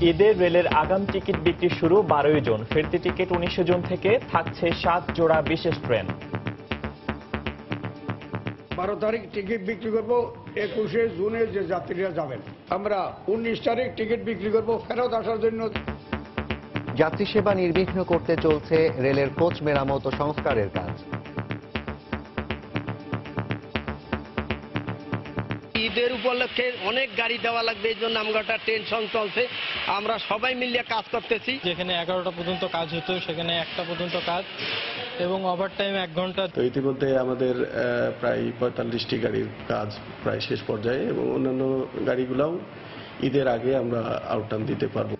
ঈদের রেলের আগাম টিকিট বিক্রি শুরু 12 জুন, ফিরতি টিকিট 19 জুন থেকে, থাকছে 7 জোড়া বিশেষ ট্রেন। 12 তারিখ টিকিট বিক্রি করব, 21 জুনে যে যাত্রীরা যাবেন। আমরা 19 তারিখ টিকিট বিক্রি করব ফেরত আসার জন্য। যাত্রী সেবা নির্বিঘ্ন করতে চলছে রেলের কোচ মেরামত ও সংস্কারের কাজ। ঈদের উপলক্ষে অনেক গাড়ি দেওয়া লাগবে, এই জন্য আমরা একটা টেনশন চলছে। আমরা সবাই মিলিয়ে কাজ করতেছি। যেখানে 11টা পর্যন্ত কাজ হতো সেখানে 1টা পর্যন্ত কাজ এবং ওভারটাইম 1 ঘন্টা। তো ইতিমধ্যে আমাদের প্রায় 45টি গাড়ির কাজ প্রায় শেষ পর্যায়ে এবং অন্যান্য গাড়িগুলোও ঈদের আগে আমরা আউটটার্ন দিতে পারব।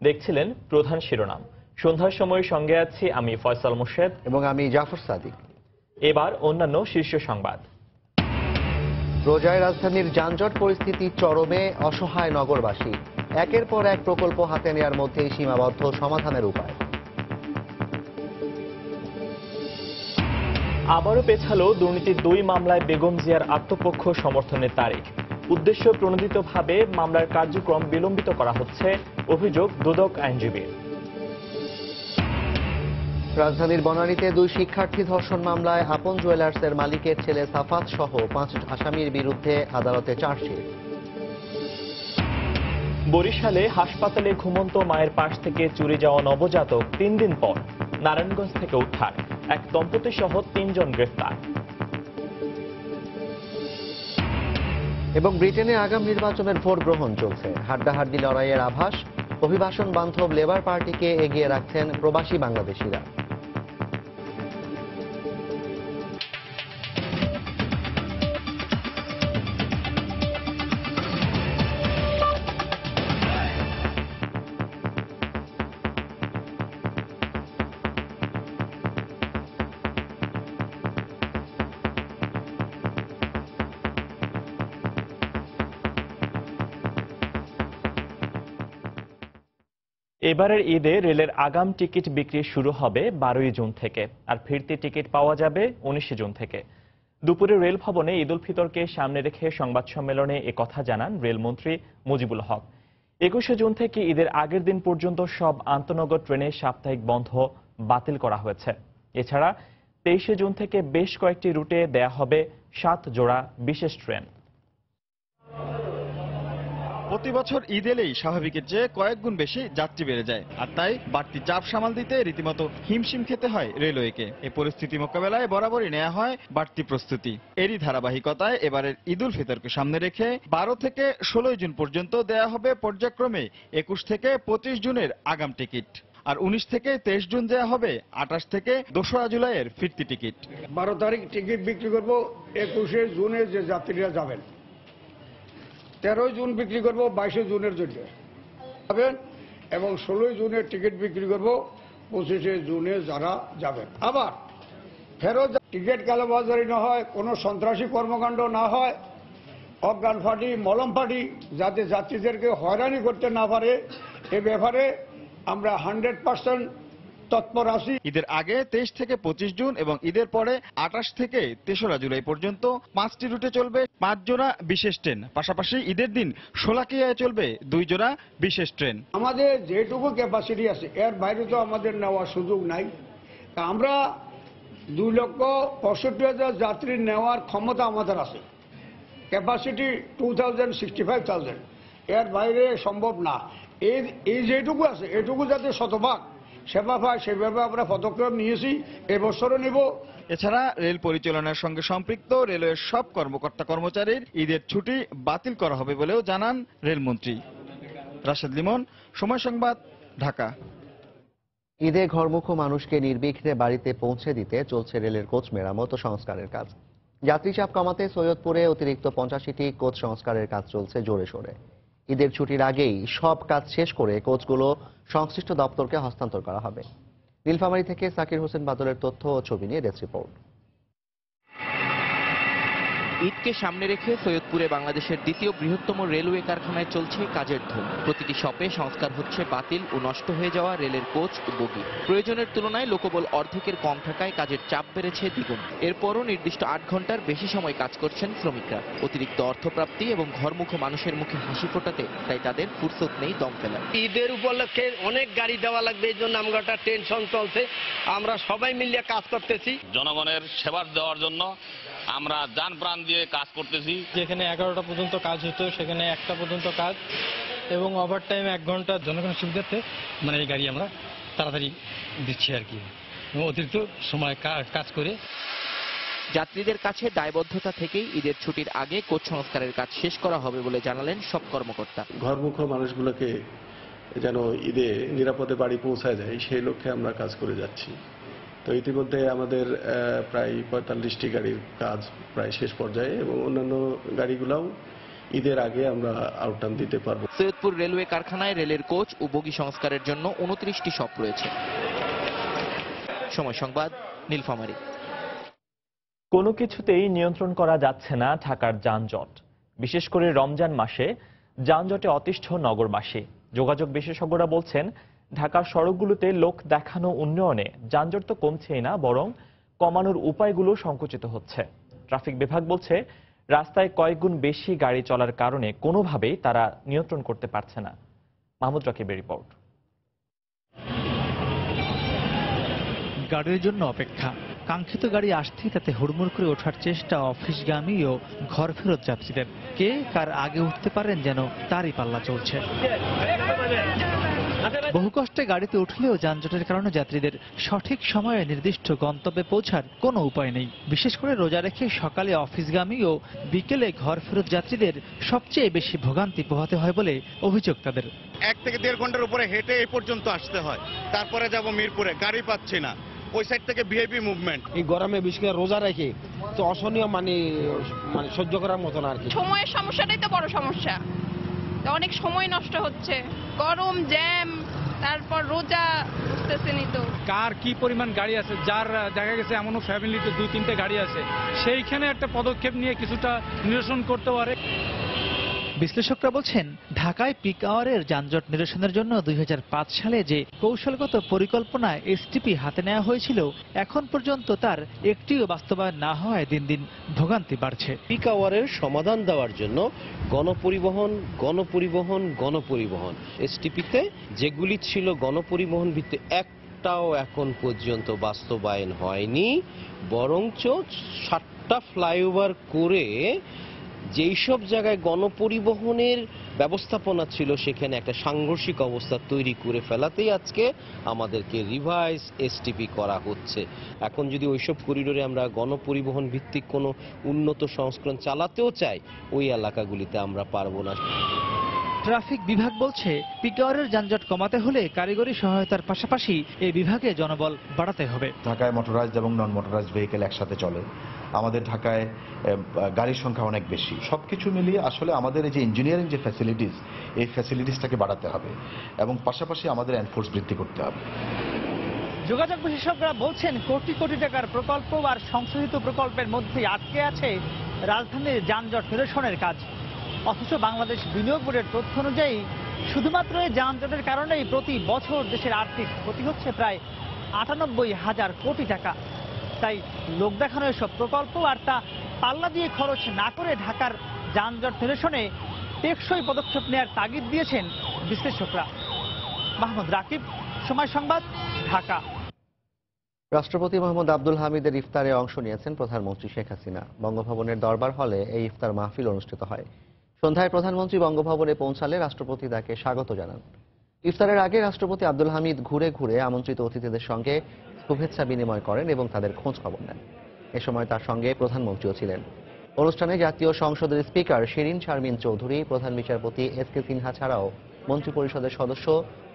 দেখছিলেন প্রধান শিরোনাম। সন্ধ্যার সময় সঙ্গে আছি আমি ফয়সাল মোর্শেদ এবং আমি জাফর সাদিক। এবার অন্যান্য শীর্ষ সংবাদ। রোজায় রাজধানীর যানজট পরিস্থিতি চরমে, অসহায় নগরবাসী। একের পর এক প্রকল্প হাতে নেওয়ার মধ্যেই সীমাবদ্ধ সমাধানের উপায়। আবারও পেছালো দুর্নীতির 2 মামলায় বেগম জিয়ার আত্মপক্ষ সমর্থনের তারিখ। উদ্দেশ্য প্রণোদিতভাবে মামলার কার্যক্রম বিলম্বিত করা হচ্ছে, অভিযোগ দুদক আইনজীবীর। রাজধানীর বনানীতে 2 শিক্ষার্থী ধর্ষণ মামলায় আপন জুয়েলার্সের মালিকের ছেলে সাফাত সহ 5 আসামির বিরুদ্ধে আদালতে চার্জশিট। বরিশালে হাসপাতালে ঘুমন্ত মায়ের পাশ থেকে চুরি যাওয়া নবজাতক 3 দিন পর নারায়ণগঞ্জ থেকে উদ্ধার, এক দম্পতি সহ 3 জন গ্রেফতার। এবং ব্রিটেনে আগাম নির্বাচনের ভোট গ্রহণ চলছে, হাড্ডাহাড্ডি লড়াইয়ের আভাস। অভিবাসন বান্ধব লেবার পার্টিকে এগিয়ে রাখছেন প্রবাসী বাংলাদেশিরা। এবারের ঈদে রেলের আগাম টিকিট বিক্রি শুরু হবে 12 জুন থেকে, আর ফিরতি টিকিট পাওয়া যাবে 19 জুন থেকে। দুপুরে রেল ভবনে ঈদ উল ফিতরকে সামনে রেখে সংবাদ সম্মেলনে একথা জানান রেলমন্ত্রী মুজিবুল হক। 21 জুন থেকে ঈদের আগের দিন পর্যন্ত সব আন্তনগর ট্রেনের সাপ্তাহিক বন্ধ বাতিল করা হয়েছে। এছাড়া 23 জুন থেকে বেশ কয়েকটি রুটে দেয়া হবে 7 জোড়া বিশেষ ট্রেন। প্রতি বছর ঈদ এলেই স্বাভাবিকের চেয়ে কয়েক গুণ বেশি যাত্রী বেড়ে যায়, আর তাই বাড়তি চাপ সামাল দিতে রীতিমতো হিমশিম খেতে হয় রেলওয়েকে। এই পরিস্থিতি মোকাবেলায় বরাবরই নেওয়া হয় বাড়তি প্রস্তুতি। এরই ধারাবাহিকতায় এবারের ঈদ উল ফিতরকে সামনে রেখে 12 থেকে 16 জুন পর্যন্ত দেয়া হবে পর্যায়ক্রমে 21 থেকে 25 জুনের আগাম টিকিট, আর 19 থেকে 23 জুন দেয়া হবে 28 থেকে 2রা জুলাইয়ের ফিরতি টিকিট। 12 তারিখ টিকিট বিক্রি করব, 21 জুনে যে যাত্রীরা যাবেন। 13 জুন বিক্রি করব 22 জুনের জন্য যাবেন, এবং 16 জুনের টিকিট বিক্রি করব 25 জুনে যারা যাবেন। আবার ফেরত টিকিট কালোবাজারি না হয়, কোনো সন্ত্রাসী কর্মকাণ্ড না হয়, অজ্ঞান ফাটি মলম ফাটি যাতে যাত্রীদেরকে হয়রানি করতে না পারে, এ ব্যাপারে আমরা 100% তৎপর আছি। ঈদের আগে 23 থেকে 25 জুন এবং ঈদের পরে 28 থেকে 3রা জুলাই পর্যন্ত 5টি রুটে চলবে 5 জোড়া বিশেষ ট্রেন। পাশাপাশি ঈদের দিন শোলাকিয়ায় চলবে 2 জোড়া বিশেষ ট্রেন। আমাদের যেটুকু ক্যাপাসিটি আছে এর বাইরে তো আমাদের নেওয়ার সুযোগ নাই। আমরা 2,65,000 যাত্রী নেওয়ার ক্ষমতা আমাদের আছে, ক্যাপাসিটি 2,065,000, এর বাইরে সম্ভব না। এই যেটুকু আছে এটুকু যাতে শতভাগ সেবা পায় সেভাবে আমরা পদক্ষেপ নিয়েছি, এবছরও নিব। এছাড়া রেল পরিচালনার সঙ্গে সম্পৃক্ত রেলওয়ের সব কর্মকর্তা কর্মচারীর ঈদের ছুটি বাতিল করা হবে বলেও জানান রেলমন্ত্রী। রাশেদ লিমন, সময় সংবাদ, ঢাকা। ঈদে ঘরমুখো মানুষকে নির্বিঘ্নে বাড়িতে পৌঁছে দিতে চলছে রেলের কোচ মেরামত ও সংস্কারের কাজ। যাত্রী চাপ কমাতে সৈয়দপুরে অতিরিক্ত 85টি কোচ সংস্কারের কাজ চলছে জোরে সোরে। ঈদের ছুটির আগেই সব কাজ শেষ করে কোচগুলো সংশ্লিষ্ট দপ্তরকে হস্তান্তর করা হবে। নীলফামারী থেকে সাকির হোসেন বাদলের তথ্য ও ছবি নিয়ে ডেস্ক রিপোর্ট। ঈদকে সামনে রেখে সৈয়দপুরে বাংলাদেশের দ্বিতীয় বৃহত্তম রেলওয়ে কারখানায় চলছে কাজের ধুম। প্রতিটি শপে সংস্কার হচ্ছে বাতিল ও নষ্ট হয়ে যাওয়া রেলের কোচ ও বগি। প্রয়োজনের তুলনায় লোকবল অর্ধেকের কম থাকায় কাজের চাপ বেড়েছে দ্বিগুণ। এরপরও নির্দিষ্ট 8 ঘন্টার বেশি সময় কাজ করছেন শ্রমিকরা। অতিরিক্ত অর্থপ্রাপ্তি এবং ঘরমুখ মানুষের মুখে হাসি ফোটাতে তাই তাদের ফুরসত নেই দম ফেলার। ঈদের উপলক্ষে অনেক গাড়ি দেওয়া লাগবে, এই জন্য আমার একটা টেনশন চলছে। আমরা সবাই মিলে কাজ করতেছি। জনগণের সেবা দেওয়ার জন্য আমরা জান প্রাণ দিয়ে কাজ করতেছি। যেখানে 11টা পর্যন্ত কাজ হতো সেখানে 1টা পর্যন্ত কাজ, এবং ওভারটাইম 1 ঘন্টা। জনগণের সুবিধার্থে মানে এই গাড়ি আমরা তাড়াতাড়ি দিচ্ছি আর কি, অতিরিক্ত সময় কাজ করে। যাত্রীদের কাছে দায়বদ্ধতা থেকেই ঈদের ছুটির আগে কোচ সংস্কারের কাজ শেষ করা হবে বলে জানালেন সব কর্মকর্তা। ঘরমুখ মানুষগুলোকে যেন ঈদে নিরাপদে বাড়ি পৌঁছায় যায় সেই লক্ষ্যে আমরা কাজ করে যাচ্ছি। তো ইতিমধ্যে আমাদের প্রায় 45টি গাড়ির কাজ প্রায় শেষ পর্যায়ে এবং অন্যান্য গাড়িগুলোও ঈদের আগে আমরা আউটটার্ন দিতে পারবো। সৈয়দপুর রেলওয়ে কারখানায় রেলের কোচ ও বগি সংস্কারের জন্য 29টি শপ রয়েছে। সময় সংবাদ, নীলফামারী। কোনো কিছুতেই নিয়ন্ত্রণ করা যাচ্ছে না ঢাকার যানজট। বিশেষ করে রমজান মাসে যানজটে অতিষ্ঠ নগরবাসী। যোগাযোগ বিশেষজ্ঞরা বলছেন, ঢাকার সড়কগুলোতে লোক দেখানো উন্নয়নে যানজট তো কমছেই না, বরং কমানোর উপায়গুলো সংকুচিত হচ্ছে। ট্রাফিক বিভাগ বলছে, রাস্তায় কয়েকগুণ বেশি গাড়ি চলার কারণে কোনোভাবেই তারা নিয়ন্ত্রণ করতে পারছে না। মাহমুদ রাকিবের রিপোর্ট। গাড়ির জন্য অপেক্ষা, কাঙ্ক্ষিত গাড়ি আসতেই তাতে হুড়মুড় করে ওঠার চেষ্টা অফিসগামী ও ঘর ফেরত যাত্রীদের। কে কার আগে উঠতে পারেন যেন তারই পাল্লা চলছে। বহু কষ্টে গাড়িতে উঠলেও যানজটের কারণে যাত্রীদের সঠিক সময়ে নির্দিষ্ট গন্তব্যে পৌঁছার কোনো উপায় নেই। বিশেষ করে রোজা রেখে সকালে অফিসগামী ও বিকেলে ঘর ফেরত যাত্রীদের সবচেয়ে বেশি ভোগান্তি পোহাতে হয় বলে অভিযোগ তাদের। 1 থেকে 1.5 ঘন্টার উপরে হেঁটে এই পর্যন্ত আসতে হয়, তারপরে যাব মিরপুরে, গাড়ি পাচ্ছি না। ওই সাইড থেকে ভিআইপি মুভমেন্ট। এই গরমে বিশেষ করে রোজা রেখে তো অসহনীয় মানে সহ্য করার মতো না আর কি। সময়ের সমস্যাটাই তো বড় সমস্যা, অনেক সময় নষ্ট হচ্ছে, গরম, জ্যাম, তারপর রোজা, বুঝতেছেনই তো। কার কি পরিমাণ গাড়ি আছে, যার দেখা গেছে এমনও ফ্যামিলিতে 2-3টে গাড়ি আছে, সেইখানে একটা পদক্ষেপ নিয়ে কিছুটা নিরসন করতে পারে। বিশ্লেষকরা বলছেন, ঢাকায় পিক আওয়ারের যানজট নিরসনের জন্য 2005 সালে যে কৌশলগত পরিকল্পনা এসটিপি হাতে নেওয়া হয়েছিল, এখন পর্যন্ত তার একটিও বাস্তবায়ন না হওয়ায় দিন দিন ভোগান্তি বাড়ছে। পিক আওয়ারের সমাধান দেওয়ার জন্য গণপরিবহন এসটিপিতে যেগুলি ছিল গণপরিবহন ভিত্তিক একটাও এখন পর্যন্ত বাস্তবায়ন হয়নি, বরঞ্চ 7টা ফ্লাইওভার করে যেই সব জায়গায় গণপরিবহনের ব্যবস্থাপনা ছিল সেখানে একটা সাংঘর্ষিক অবস্থা তৈরি করে ফেলাতেই আজকে আমাদেরকে রিভাইজ এসটিপি করা হচ্ছে। এখন যদি ওইসব করিডোরে আমরা গণপরিবহন ভিত্তিক কোনো উন্নত সংস্করণ চালাতেও চাই, ওই এলাকাগুলিতে আমরা পারবো না। ট্রাফিক বিভাগ বলছে, পিক আওয়ারের যানজট কমাতে হলে কারিগরি সহায়তার পাশাপাশি এই বিভাগে জনবল বাড়াতে হবে। ঢাকায় মোটরাইজড এবং নন মোটরাইজড ভেহিকেল একসাথে চলে। আমাদের ঢাকায় গাড়ির সংখ্যা অনেক বেশি। সবকিছু মিলিয়ে আসলে আমাদের এই যে ইঞ্জিনিয়ারিং যে ফ্যাসিলিটিস, এই ফ্যাসিলিটিসটাকে বাড়াতে হবে এবং পাশাপাশি আমাদের এনফোর্স বৃদ্ধি করতে হবে। যোগাযোগ বিশেষজ্ঞরা বলছেন, কোটি কোটি টাকার প্রকল্প আর সংশোধিত প্রকল্পের মধ্যে আটকে আছে রাজধানীর যানজট নিরসনের কাজ। অথচ বাংলাদেশ বিনিয়োগ বোর্ডের তথ্য অনুযায়ী শুধুমাত্র এই যানজটের কারণেই প্রতি বছর দেশের আর্থিক ক্ষতি হচ্ছে প্রায় 98,000 কোটি টাকা। তাই লোক দেখানো এসব প্রকল্প আর তা পাল্লা দিয়ে খরচ না করে ঢাকার যানজট নিরসনে টেকসই পদক্ষেপ নেওয়ার তাগিদ দিয়েছেন বিশ্লেষকরা। মাহমুদ রাকিব, সময় সংবাদ, ঢাকা। রাষ্ট্রপতি মোহাম্মদ আব্দুল হামিদের ইফতারে অংশ নিয়েছেন প্রধানমন্ত্রী শেখ হাসিনা। বঙ্গভবনের দরবার হলে এই ইফতার মাহফিল অনুষ্ঠিত হয়। সন্ধ্যায় প্রধানমন্ত্রী বঙ্গভবনে পৌঁছালে রাষ্ট্রপতি তাকে স্বাগত জানান। ইফতারের আগে রাষ্ট্রপতি আব্দুল হামিদ ঘুরে ঘুরে আমন্ত্রিত অতিথিদের সঙ্গে শুভেচ্ছা বিনিময় করেন এবং তাদের খোঁজ খবর নেন। এ সময় তার সঙ্গে প্রধানমন্ত্রীও ছিলেন। অনুষ্ঠানে জাতীয় সংসদের স্পিকার শিরিন শারমিন চৌধুরী, প্রধান বিচারপতি এস.কে সিনহা ছাড়াও মন্ত্রিপরিষদের সদস্য,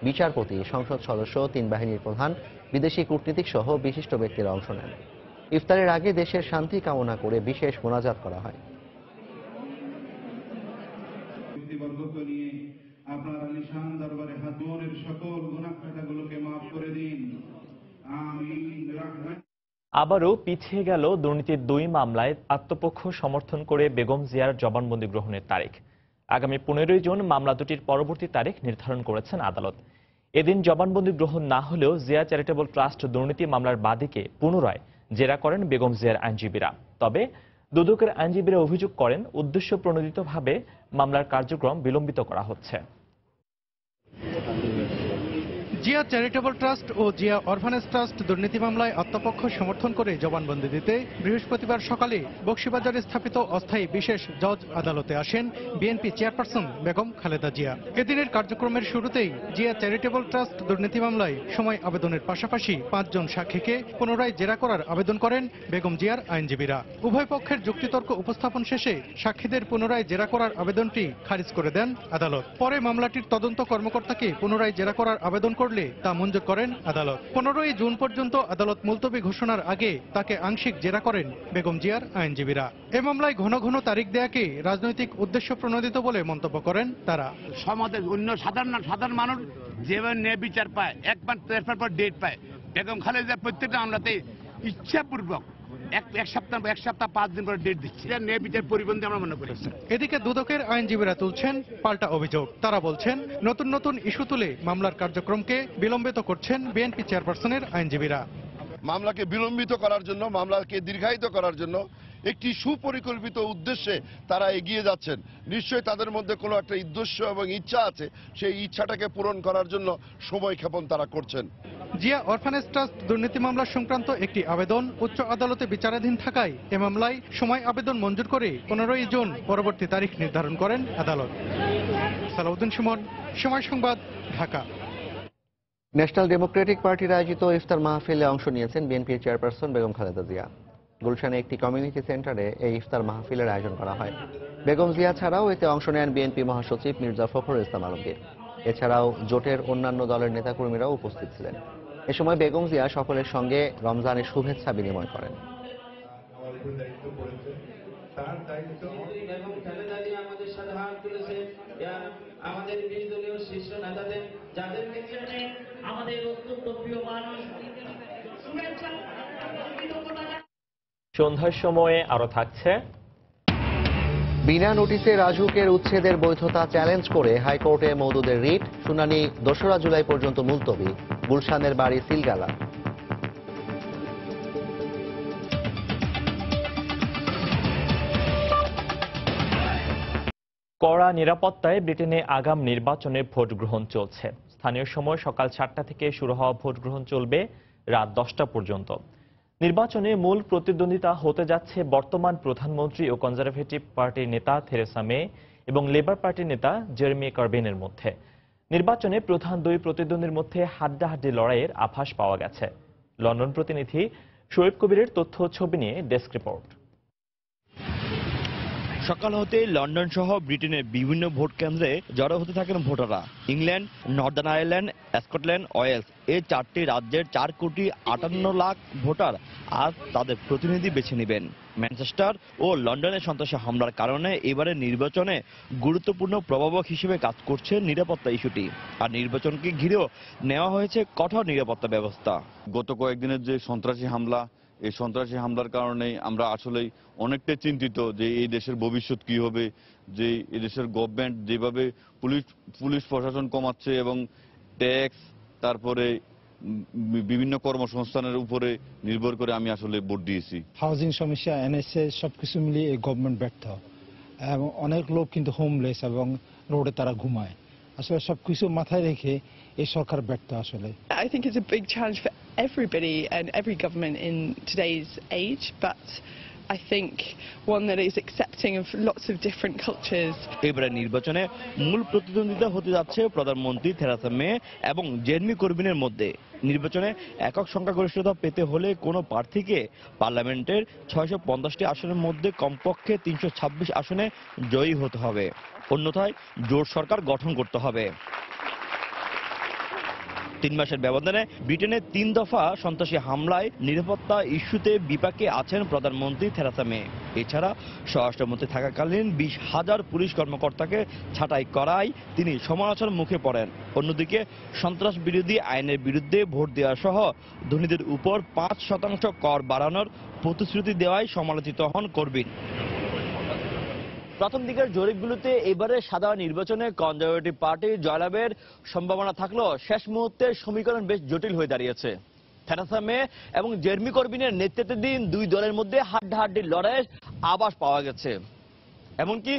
বিচারপতি, সংসদ সদস্য, 3 বাহিনীর প্রধান, বিদেশি কূটনীতিক সহ বিশিষ্ট ব্যক্তিরা অংশ নেন। ইফতারের আগে দেশের শান্তি কামনা করে বিশেষ মোনাজাত করা হয়। আপনার আলিশান দরবারে হাত সকল গুনাহ খাতাগুলোকে মাফ করে দিন। আমিন। আবারও পিছিয়ে গেল দুর্নীতির 2 মামলায় আত্মপক্ষ সমর্থন করে বেগম জিয়ার জবানবন্দি গ্রহণের তারিখ। আগামী 15 জুন মামলা দুটির পরবর্তী তারিখ নির্ধারণ করেছেন আদালত। এদিন জবানবন্দি গ্রহণ না হলেও জিয়া চ্যারিটেবল ট্রাস্ট দুর্নীতি মামলার বাদীকে পুনরায় জেরা করেন বেগম জিয়ার আইনজীবীরা। তবে দুদকের আইনজীবীরা অভিযোগ করেন উদ্দেশ্য প্রণোদিতভাবে মামলার কার্যক্রম বিলম্বিত করা হচ্ছে। জিয়া চ্যারিটেবল ট্রাস্ট ও জিয়া অরফানেজ ট্রাস্ট দুর্নীতি মামলায় আত্মপক্ষ সমর্থন করে জবানবন্দি দিতে বৃহস্পতিবার সকালে বকশীবাজারে স্থাপিত অস্থায়ী বিশেষ জজ আদালতে আসেন বিএনপি চেয়ারপারসন বেগম খালেদা জিয়া। এদিনের কার্যক্রমের শুরুতেই জিয়া চ্যারিটেবল ট্রাস্ট দুর্নীতি মামলায় সময় আবেদনের পাশাপাশি 5 জন সাক্ষীকে পুনরায় জেরা করার আবেদন করেন বেগম জিয়ার আইনজীবীরা। উভয় পক্ষের যুক্তিতর্ক উপস্থাপন শেষে সাক্ষীদের পুনরায় জেরা করার আবেদনটি খারিজ করে দেন আদালত। পরে মামলাটির তদন্ত কর্মকর্তাকে পুনরায় জেরা করার আবেদন করলে তা মঞ্জুর করেন আদালত। 15 জুন পর্যন্ত আদালত মুলতবি ঘোষণার আগে তাকে আংশিক জেরা করেন বেগম জিয়ার আইনজীবীরা। এ মামলায় ঘন ঘন তারিখ দেয়াকে রাজনৈতিক উদ্দেশ্য প্রণোদিত বলে মন্তব্য করেন তারা। সমাজের অন্য সাধারণ মানুষ যেভাবে ন্যায় বিচার পায়, একবার পর ডেট পায়, বেগম খালেদা প্রত্যেকটা আমলাতে ইচ্ছাপূর্বক এক সপ্তাহ 5 দিন পরে ডেট দিচ্ছে। ন্যায় বিচার পরিবন্ধী আমরা মনে করি। এদিকে দুদকের আইনজীবীরা তুলছেন পাল্টা অভিযোগ। তারা বলছেন নতুন নতুন ইস্যু তুলে মামলার কার্যক্রমকে বিলম্বিত করছেন বিএনপি চেয়ারপারসনের আইনজীবীরা। মামলাকে বিলম্বিত করার জন্য, মামলাকে দীর্ঘায়িত করার জন্য একটি সুপরিকল্পিত উদ্দেশ্যে তারা এগিয়ে যাচ্ছেন। নিশ্চয়ই তাদের মধ্যে কোনো একটা উদ্দেশ্য এবং ইচ্ছা আছে, সেই ইচ্ছাটাকে পূরণ করার জন্য সময়ক্ষেপণ তারা করছেন। জিয়া অরফানেজ ট্রাস্ট দুর্নীতি মামলা সংক্রান্ত একটি আবেদন উচ্চ আদালতে বিচারাধীন থাকায় এ মামলায় সময় আবেদন মঞ্জুর করে 15 জুন পরবর্তী তারিখ নির্ধারণ করেন আদালত। সালাউদ্দিন সুমন, সময় সংবাদ, ঢাকা। ন্যাশনাল ডেমোক্রেটিক পার্টির আয়োজিত ইফতার মাহফিলে অংশ নিয়েছেন বিএনপির চেয়ারপারসন বেগম খালেদা জিয়া। গুলশানে একটি কমিউনিটি সেন্টারে এই ইফতার মাহফিলের আয়োজন করা হয়। বেগম জিয়া ছাড়াও এতে অংশ নেন বিএনপি মহাসচিব মির্জা ফখরুল ইসলাম আলমগীর। এছাড়াও জোটের অন্যান্য দলের নেতাকর্মীরাও উপস্থিত ছিলেন। এ সময় বেগম জিয়া সকলের সঙ্গে রমজানের শুভেচ্ছা বিনিময় করেন। সন্ধ্যার সময়ে আরো থাকছে বিনা নোটিশে রাজুকের উচ্ছেদের বৈধতা চ্যালেঞ্জ করে হাইকোর্টে মওদুদের রিট, শুনানি 2রা জুলাই পর্যন্ত মুলতবি। গুলশানের বাড়ি সিলগালা। কড়া নিরাপত্তায় ব্রিটেনে আগাম নির্বাচনে ভোট গ্রহণ চলছে। স্থানীয় সময় সকাল 7টা থেকে শুরু হওয়া ভোট গ্রহণ চলবে রাত 10টা পর্যন্ত। নির্বাচনে মূল প্রতিদ্বন্দ্বিতা হতে যাচ্ছে বর্তমান প্রধানমন্ত্রী ও কনজারভেটিভ পার্টির নেতা থেরেসা মে এবং লেবার পার্টির নেতা জেরেমি করবিনের মধ্যে। নির্বাচনে প্রধান 2 প্রতিদ্বন্দ্বীর মধ্যে হাড্ডাহাড্ডি লড়াইয়ের আভাস পাওয়া গেছে। লন্ডন প্রতিনিধি শোয়েব কবিরের তথ্য ছবি নিয়ে ডেস্ক রিপোর্ট। সকাল হতে লন্ডন সহ ব্রিটেনের বিভিন্ন ভোট কেন্দ্রে জড়ো হতে থাকেন ভোটাররা। England, Northern Ireland, Scotland, Wales এই 4টি রাজ্যের 4,58,00,000 ভোটার আজ তাদের প্রতিনিধি বেছে নেবেন। ম্যানচেস্টার ও লন্ডনে সন্ত্রাসী হামলার কারণে এবারে নির্বাচনে গুরুত্বপূর্ণ প্রভাবক হিসেবে কাজ করছে নিরাপত্তা ইস্যুটি। আর নির্বাচনকে ঘিরেও নেওয়া হয়েছে কঠোর নিরাপত্তা ব্যবস্থা। গত কয়েকদিনের যে সন্ত্রাসী হামলা, এই সন্ত্রাসী হামলার কারণে আমরা আসলেই অনেকটাই চিন্তিত যে এই দেশের ভবিষ্যৎ কি হবে, যে এই দেশের গভর্নমেন্ট যেভাবে পুলিশ প্রশাসন কমাচ্ছে এবং ট্যাক্স, তারপরে বিভিন্ন কর্মসংস্থানের উপরে নির্ভর করে আমি আসলে ভোট দিয়েছি। হাউজিং সমস্যা, এনএসএ সবকিছু মিলিয়ে এই গভর্নমেন্ট ব্যর্থ এবং অনেক লোক কিন্তু হোমলেস এবং রোডে তারা ঘুমায়। আসলে সবকিছু মাথায় রেখে এই সরকার ব্যর্থ আসলে। I think it's a big challenge for everybody and every government in today's age, but I think one that is accepting of lots of different cultures. এবারে নির্বাচনে মূল প্রতিদ্বন্দ্বিতা হতে যাচ্ছে প্রধানমন্ত্রী থেরেসা মে এবং জেরেমি করবিনের মধ্যে। নির্বাচনে একক সংখ্যাগরিষ্ঠতা পেতে হলে কোনো প্রার্থীকে পার্লামেন্টের 650টি আসনের মধ্যে কমপক্ষে 326 আসনে জয়ী হতে হবে, অন্যথায় জোট সরকার গঠন করতে হবে। 3 মাসের ব্যবধানে ব্রিটেনে 3 দফা সন্ত্রাসী হামলায় নিরাপত্তা ইস্যুতে বিপাকে আছেন প্রধানমন্ত্রী থেরেসা মে। এছাড়া স্বরাষ্ট্রমন্ত্রী থাকাকালীন 20,000 পুলিশ কর্মকর্তাকে ছাঁটাই করায় তিনি সমালোচনার মুখে পড়েন। অন্যদিকে সন্ত্রাস বিরোধী আইনের বিরুদ্ধে ভোট দেওয়া সহ ধনীদের উপর 5% কর বাড়ানোর প্রতিশ্রুতি দেওয়ায় সমালোচিত হন করবিন। প্রথম দিকের জরিপগুলোতে এবারে সাধারণ নির্বাচনে কনজারভেটিভ পার্টি জয়লাভের সম্ভাবনা থাকলেও শেষ মুহূর্তে সমীকরণ বেশ জটিল হয়ে দাঁড়িয়েছে। থেরেসা মে এবং জেরেমি করবিনের নেতৃত্বাধীন দুই দলের মধ্যে হাড্ডাহাড্ডি লড়াইয়ের আভাস পাওয়া গেছে। এমনকি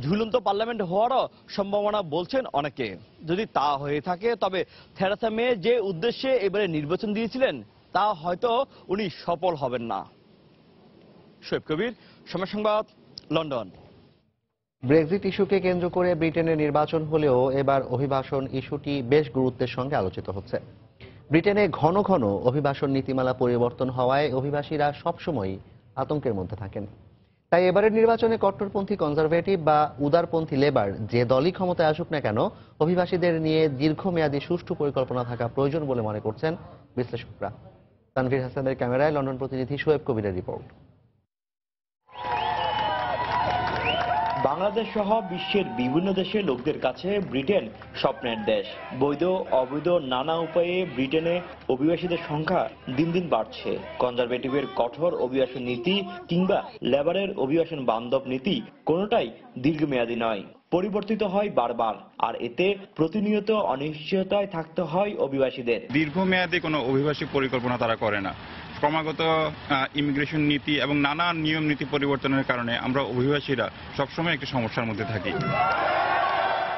ঝুলন্ত পার্লামেন্ট হওয়ারও সম্ভাবনা বলছেন অনেকে। যদি তা হয়ে থাকে তবে থেরেসা মে যে উদ্দেশ্যে এবারে নির্বাচন দিয়েছিলেন তা হয়তো উনি সফল হবেন না। শোয়েব কবির, সময় সংবাদ, লন্ডন। ব্রেক্সিট ইস্যুকে কেন্দ্র করে ব্রিটেনের নির্বাচন হলেও এবার অভিবাসন ইস্যুটি বেশ গুরুত্বের সঙ্গে আলোচিত হচ্ছে। ব্রিটেনে ঘন ঘন অভিবাসন নীতিমালা পরিবর্তন হওয়ায় অভিবাসীরা সবসময়ই আতঙ্কের মধ্যে থাকেন। তাই এবারের নির্বাচনে কট্টরপন্থী কনজারভেটিভ বা উদারপন্থী লেবার যে দলই ক্ষমতায় আসুক না কেন, অভিবাসীদের নিয়ে দীর্ঘমেয়াদী সুষ্ঠু পরিকল্পনা থাকা প্রয়োজন বলে মনে করছেন বিশ্লেষকরা। তানভীর হাসানের ক্যামেরায় লন্ডন প্রতিনিধি শোয়েব কবিরের রিপোর্ট। বাংলাদেশ সহ বিশ্বের বিভিন্ন দেশের লোকদের কাছে ব্রিটেন স্বপ্নের দেশ। বৈধ অবৈধ নানা উপায়ে ব্রিটেনে অভিবাসীদের সংখ্যা দিন দিন বাড়ছে। কনজারভেটিভের কঠোর অভিবাসন নীতি কিংবা লেবারের অভিবাসন বান্ধব নীতি কোনোটাই দীর্ঘমেয়াদী নয়, পরিবর্তিত হয় বারবার, আর এতে প্রতিনিয়ত অনিশ্চয়তায় থাকতে হয় অভিবাসীদের। দীর্ঘমেয়াদী কোনো অভিবাসী পরিকল্পনা তারা করে না। ক্রমাগত ইমিগ্রেশন নীতি এবং নানা নিয়ম নীতি পরিবর্তনের কারণে আমরা অভিবাসীরা সবসময় একটি সমস্যার মধ্যে থাকি।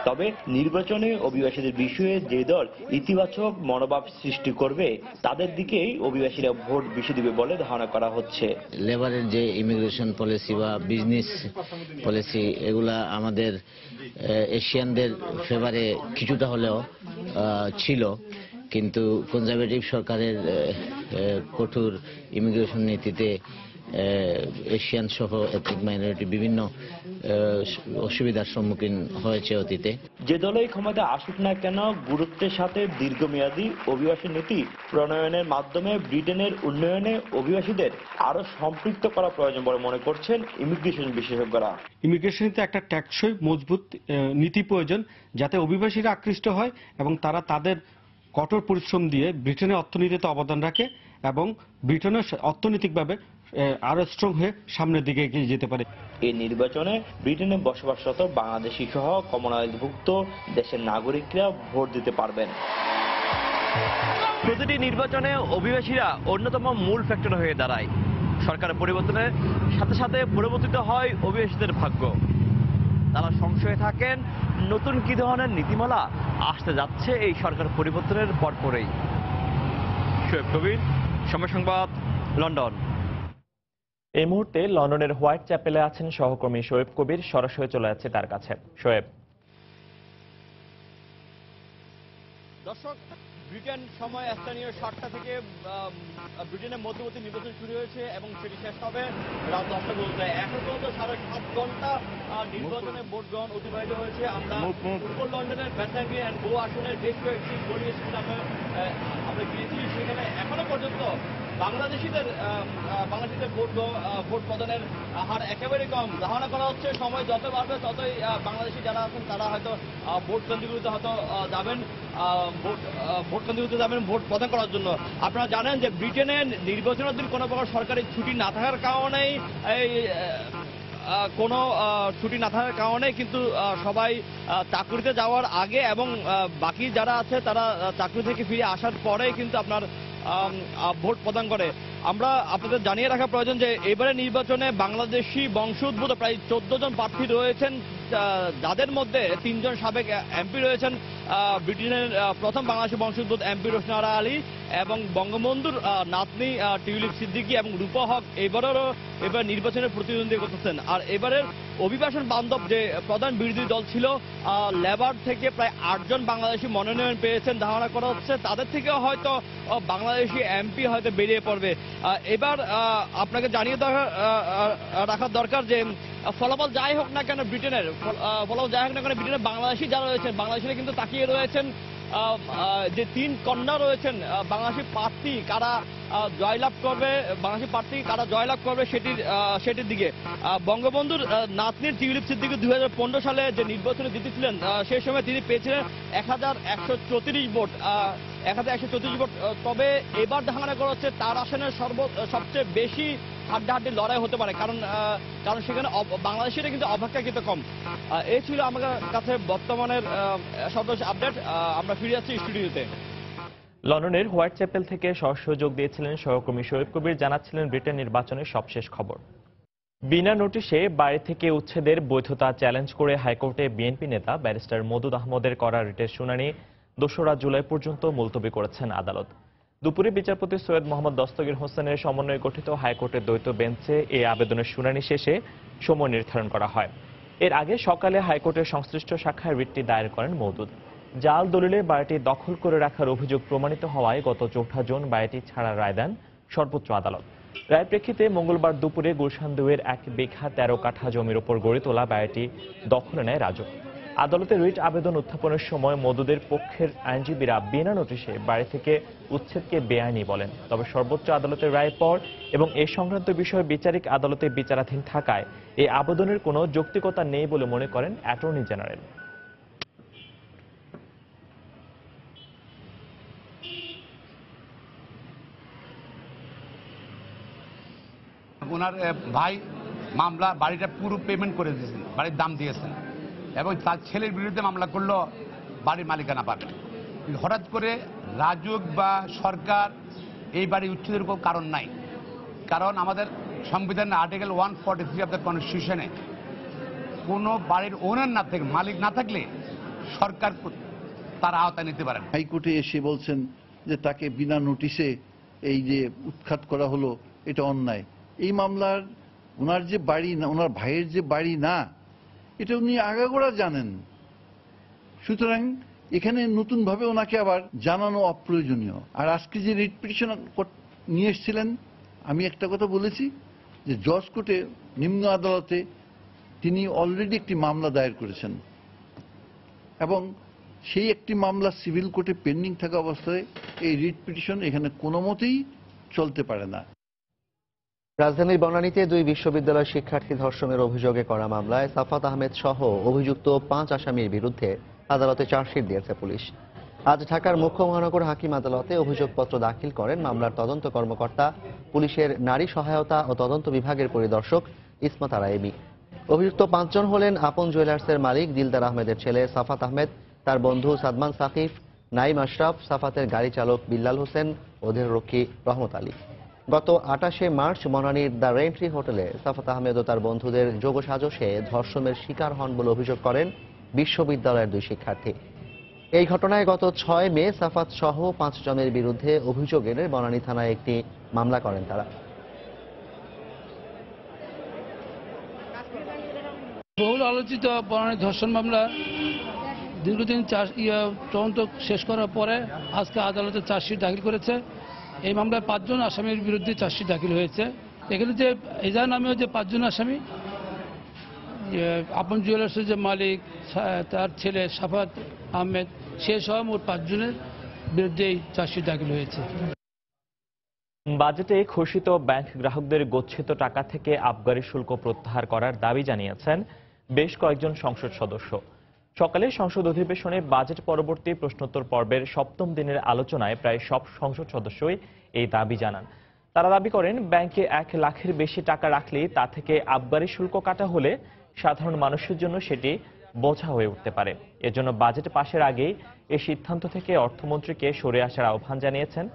তবে নির্বাচনে অভিবাসীদের বিষয়ে যে দল ইতিবাচক মনোভাব সৃষ্টি করবে তাদের দিকেই অভিবাসীরা ভোট বেশি দিবে বলে ধারণা করা হচ্ছে। লেবারের যে ইমিগ্রেশন পলিসি বা বিজনেস পলিসি, এগুলা আমাদের এশিয়ানদের ফেভারে কিছুটা হলেও ছিল, কিন্তু কনজারভেটিভ সরকারের কঠোর ইমিগ্রেশন নীতিতে এশিয়ান সহ এথনিক মাইনরিটি বিভিন্ন অসুবিধার সম্মুখীন হয়েছে অতীতে। যে দলই ক্ষমতা আসুক না কেন, গুরুত্বের সাথে দীর্ঘমেয়াদী অভিবাসন নীতি প্রণয়নের মাধ্যমে ব্রিটেনের উন্নয়নে অভিবাসীদের আরো সম্পৃক্ত করা প্রয়োজন বলে মনে করছেন ইমিগ্রেশন বিশেষজ্ঞরা। ইমিগ্রেশন নীতি একটা টেকসই মজবুত নীতি প্রয়োজন, যাতে অভিবাসীরা আকৃষ্ট হয় এবং তারা তাদের কঠোর পরিশ্রম দিয়ে ব্রিটেনের অর্থনীতিতে অবদান রাখে এবং ব্রিটেনের অর্থনৈতিকভাবে আরো স্ট্রং হয়ে সামনের দিকে এগিয়ে যেতে পারে। এই নির্বাচনে ব্রিটেনে বসবাসরত বাংলাদেশি সহ কমনওয়েলথভুক্ত দেশের নাগরিকরা ভোট দিতে পারবেন। প্রতিটি নির্বাচনে অভিবাসীরা অন্যতম মূল ফ্যাক্টর হয়ে দাঁড়ায়। সরকার পরিবর্তনের সাথে সাথে পরিবর্তিত হয় অভিবাসীদের ভাগ্য। তারা সংশয়ে থাকেন নতুন কি ধরনের নীতিমালা আসতে যাচ্ছে এই সরকার পরিবর্তনের পরপরই। শোয়েব কবির, সময় সংবাদ, লন্ডন। এই মুহূর্তে লন্ডনের হোয়াইট চ্যাপেলে আছেন সহকর্মী শোয়েব কবির। সরাসরি চলে যাচ্ছে তার কাছে। শোয়েব। দর্শক, ব্রিটেন সময় স্থানীয় 7টা থেকে ব্রিটেনের মধ্যবর্তী নির্বাচন শুরু হয়েছে এবং সেটি শেষ হবে রাত 10টা পর্যন্ত। এখন পর্যন্ত 7.5 ঘন্টা নির্বাচনে ভোট গ্রহণ অতিবাহিত হয়েছে। আমরা পূর্ব লন্ডনের ব্যাটাঙ্গি অ্যান্ড বো আসনের বেশ কয়েকটি পোলিং স্টেশন আমরা গিয়েছি। সেখানে এখনো পর্যন্ত বাংলাদেশিদের ভোট প্রদানের হার একেবারে কম। ধারণা করা হচ্ছে সময় যত বাড়বে ততই বাংলাদেশি যারা আছেন তারা হয়তো ভোট কেন্দ্রগুলোতে হয়তো যাবেন, ভোট কেন্দ্রগুলোতে যাবেন ভোট প্রদান করার জন্য। আপনারা জানেন যে ব্রিটেনের নির্বাচনের দিন কোনো প্রকার সরকারি ছুটি না থাকার কারণেই কোনো ছুটি না থাকার কারণে কিন্তু সবাই চাকরিতে যাওয়ার আগে এবং বাকি যারা আছে তারা চাকরি থেকে ফিরে আসার পরেই কিন্তু আপনার ভোট প্রদান করে। আমরা আপনাদের জানিয়ে রাখা প্রয়োজন যে এবারে নির্বাচনে বাংলাদেশি বংশোদ্ভূত প্রায় 14 জন প্রার্থী রয়েছেন, যাদের মধ্যে 3 জন সাবেক এমপি রয়েছেন। ব্রিটেনের প্রথম বাংলাদেশি বংশোদ্ভূত এমপি রোশন আরা আলী এবং বঙ্গবন্ধুর নাতনি টিউলিপ সিদ্দিকী এবং রূপা হক এবার নির্বাচনে প্রতিদ্বন্দ্বিতা করতেছেন। আর এবারের অভিবাসন বান্ধব যে প্রধান বিরোধী দল ছিল লেবার থেকে প্রায় 8 জন বাংলাদেশি মনোনয়ন পেয়েছেন। ধারণা করা হচ্ছে তাদের থেকেও হয়তো বাংলাদেশি এমপি হয়তো বেরিয়ে পড়বে। এবার আপনাকে জানিয়ে রাখার দরকার যে ফলাফল যাই হোক না কেন ব্রিটেনের বাংলাদেশি যারা রয়েছেন, বাংলাদেশিরা কিন্তু তাকিয়ে রয়েছেন যে 3 কন্যা রয়েছেন বাংলাদেশি প্রার্থী কারা জয়লাভ করবে, বাংলাদেশি প্রার্থী কারা জয়লাভ করবে সেটির দিকে বঙ্গবন্ধুর নাতনির টিউলিপ সিদ্দিকী 2015 সালে যে নির্বাচনে জিতেছিলেন সেই সময় তিনি পেয়েছিলেন 1134 ভোট 1134 ভোট। তবে এবার ধারণা করা হচ্ছে তার আসনের সবচেয়ে বেশি হাড্ডাহাড্ডি লড়াই হতে পারে, কারণ সেখানে বাংলাদেশিরা কিন্তু অপেক্ষাকৃত কম। এই ছিল আমার কাছে বর্তমানের সর্বশেষ আপডেট। আমরা ফিরে যাচ্ছি স্টুডিওতে। লন্ডনের হোয়াইট চ্যাপেল থেকে সরাসরি যোগ দিয়েছিলেন সহকর্মী শরীফ কবির, জানাচ্ছিলেন ব্রিটেন নির্বাচনের সবশেষ খবর। বিনা নোটিশে বাড়ি থেকে উচ্ছেদের বৈধতা চ্যালেঞ্জ করে হাইকোর্টে বিএনপি নেতা ব্যারিস্টার মওদুদ আহমদের করা রিটের শুনানি 2রা জুলাই পর্যন্ত মুলতবি করেছেন আদালত। দুপুরে বিচারপতি সৈয়দ মোহাম্মদ দস্তগীর হোসেনের সমন্বয়ে গঠিত হাইকোর্টের দ্বৈত বেঞ্চে এই আবেদনের শুনানি শেষে সময় নির্ধারণ করা হয়। এর আগে সকালে হাইকোর্টের সংশ্লিষ্ট শাখায় রিটটি দায়ের করেন মওদুদ। জাল দলিলে বাড়িটি দখল করে রাখার অভিযোগ প্রমাণিত হওয়ায় গত 4 জুন বাড়িটি ছাড়ার রায় দেন সর্বোচ্চ আদালত। রায়ের প্রেক্ষিতে মঙ্গলবার দুপুরে গুলশান 2-এর 1 বিঘা 13 কাঠা জমির উপর গড়ে তোলা বাড়িটি দখলে নেয় রাজু। আদালতে রিট আবেদন উত্থাপনের সময় মওদুদের পক্ষের আইনজীবীরা বিনা নোটিশে বাড়ি থেকে উচ্ছেদকে বেআইনি বলেন। তবে সর্বোচ্চ আদালতের রায়ের পর এবং এ সংক্রান্ত বিষয়ে বিচারিক আদালতে বিচারাধীন থাকায় এই আবেদনের কোনো যৌক্তিকতা নেই বলে মনে করেন অ্যাটর্নি জেনারেল। ওনার ভাই মামলা বাড়িটা পুরো পেমেন্ট করে দিয়েছেন, বাড়ির দাম দিয়েছেন এবং তার ছেলের বিরুদ্ধে মামলা করলো বাড়ির মালিকানা পাবে। হঠাৎ করে রাজুক বা সরকার এই বাড়ি উচ্ছেদের কোনো কারণ নাই, কারণ আমাদের সংবিধানের আর্টিকেল 143 অফ দ্য কনস্টিটিউশনে কোনো বাড়ির ওনার না থেকে মালিক না থাকলে সরকার তার আওতায় নিতে পারেন। হাইকোর্টে এসে বলছেন যে তাকে বিনা নোটিশে এই যে উৎখাত করা হলো এটা অন্যায়। এই মামলার ওনার যে বাড়ি না, ওনার ভাইয়ের যে বাড়ি না, এটা উনি আগাগোড়া জানেন। সুতরাং এখানে নতুনভাবে ওনাকে আবার জানানো অপ্রয়োজনীয়। আর আজকে যে রিট পিটিশন নিয়ে এসেছিলেন, আমি একটা কথা বলেছি যে জজ কোর্টে নিম্ন আদালতে তিনি অলরেডি একটি মামলা দায়ের করেছেন এবং সেই একটি মামলা সিভিল কোর্টে পেন্ডিং থাকা অবস্থায় এই রিট পিটিশন এখানে কোনো মতেই চলতে পারে না। রাজধানীর বনানীতে 2 বিশ্ববিদ্যালয় শিক্ষার্থী ধর্ষণের অভিযোগে করা মামলায় সাফাত আহমেদ সহ অভিযুক্ত 5 আসামির বিরুদ্ধে আদালতে চার্জশিট দিয়েছে পুলিশ। আজ ঢাকার মুখ্য মহানগর হাকিম আদালতে অভিযোগপত্র দাখিল করেন মামলার তদন্ত কর্মকর্তা, পুলিশের নারী সহায়তা ও তদন্ত বিভাগের পরিদর্শক ইসমাত আরা এমি। অভিযুক্ত 5 জন হলেন আপন জুয়েলার্সের মালিক দিলদার আহমেদের ছেলে সাফাত আহমেদ, তার বন্ধু সাদমান সাকিফ, নাইম আশরাফ, সাফাতের গাড়ি চালক বিল্লাল হোসেন, অধিরক্ষী রহমত আলী। গত 28শে মার্চ বনানীর দ্য রেন্ট্রি হোটেলে সাফাত আহমেদ ও তার বন্ধুদের যোগসাজশে ধর্ষণের শিকার হন বলে অভিযোগ করেন বিশ্ববিদ্যালয়ের 2 শিক্ষার্থী। এই ঘটনায় গত 6 মে সাফাত সহ 5 জনের বিরুদ্ধে অভিযোগ এনে বনানী থানায় একটি মামলা করেন তারা। বহুল আলোচিত বনানী ধর্ষণ মামলা দীর্ঘদিন তদন্ত শেষ করার পরে আজকে আদালতে চার্জশিট দাখিল করেছে। এই মামলায় 5 জন আসামির বিরুদ্ধে চার্জশিট দাখিল হয়েছে। এখানে যে এজাহার নামেও যে 5 জন আসামি, আপন জুয়েলার্সের যে মালিক, তার ছেলে সাফাত আহমেদ, সে সহ মোট 5 জনের বিরুদ্ধে এই চার্জশিট দাখিল হয়েছে। বাজেটে ঘোষিত ব্যাংক গ্রাহকদের গচ্ছিত টাকা থেকে আবগারি শুল্ক প্রত্যাহার করার দাবি জানিয়েছেন বেশ কয়েকজন সংসদ সদস্য। সকালে সংসদ অধিবেশনে বাজেট পরবর্তী প্রশ্নোত্তর পর্বের 7ম দিনের আলোচনায় প্রায় সব সংসদ সদস্যই এই দাবি জানান। তারা দাবি করেন ব্যাংকে 1 লাখের বেশি টাকা রাখলেই তা থেকে আবগারি শুল্ক কাটা হলে সাধারণ মানুষের জন্য সেটি বোঝা হয়ে উঠতে পারে। এজন্য বাজেট পাশের আগেই এই সিদ্ধান্ত থেকে অর্থমন্ত্রীকে সরে আসার আহ্বান জানিয়েছেন